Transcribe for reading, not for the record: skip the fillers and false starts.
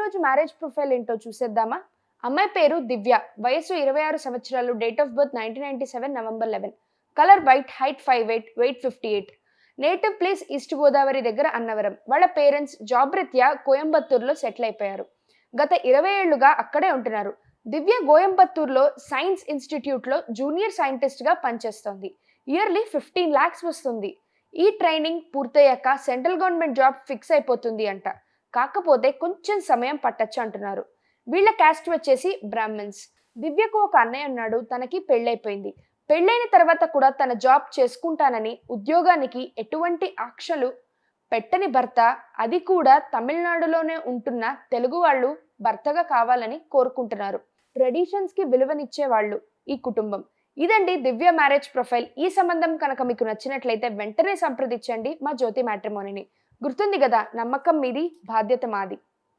రోజు marriage profile ఏంటో చూసేద్దామా? అమ్మాయి పేరు దివ్య. వయసు 26 సంవత్సరాలు. Date of birth 1997 November 11. Colour white, height 5'8", weight 58. Native place east Godavari దగ్గర అన్నవరం. వాళ్ళ పేరెంట్స్ జాబ్ రీత్యా కోయంబత్తూరులో సెటిల్ అయిపోయారు. గత 20 ఏళ్లుగా అక్కడే ఉంటున్నారు. దివ్య కోయంబత్తూరులో సైన్స్ ఇన్స్టిట్యూట్లో జూనియర్ సైంటిస్ట్గా పనిచేస్తోంది. ఇయర్లీ 15 lakhs వస్తుంది. ఈ ట్రైనింగ్ పూర్తయ్యాక సెంట్రల్ గవర్నమెంట్ జాబ్ ఫిక్స్ అయిపోతుంది అంట. కాకపోతే కొంచెం సమయం పట్టొచ్చు అంటున్నారు. వీళ్ళ క్యాస్ట్ వచ్చేసి బ్రాహ్మణ్స్. దివ్యకు ఒక అన్నయ్య ఉన్నాడు. తనకి పెళ్ళైపోయింది. పెళ్ళైన తర్వాత కూడా తన జాబ్ చేసుకుంటానని, ఉద్యోగానికి ఎటువంటి ఆంక్షలు పెట్టని భర్త, అది కూడా తమిళనాడులోనే ఉంటున్న తెలుగు వాళ్ళు భర్తగా కావాలని కోరుకుంటున్నారు. ట్రెడిషన్స్ కి విలువనిచ్చే వాళ్ళు ఈ కుటుంబం. ఇదండి దివ్య మ్యారేజ్ ప్రొఫైల్. ఈ సంబంధం కనుక మీకు నచ్చినట్లయితే వెంటనే సంప్రదించండి మా జ్యోతి మ్యాట్రిమోనీని. గుర్తుంది కదా, నమ్మకం మీది, బాధ్యత మాది.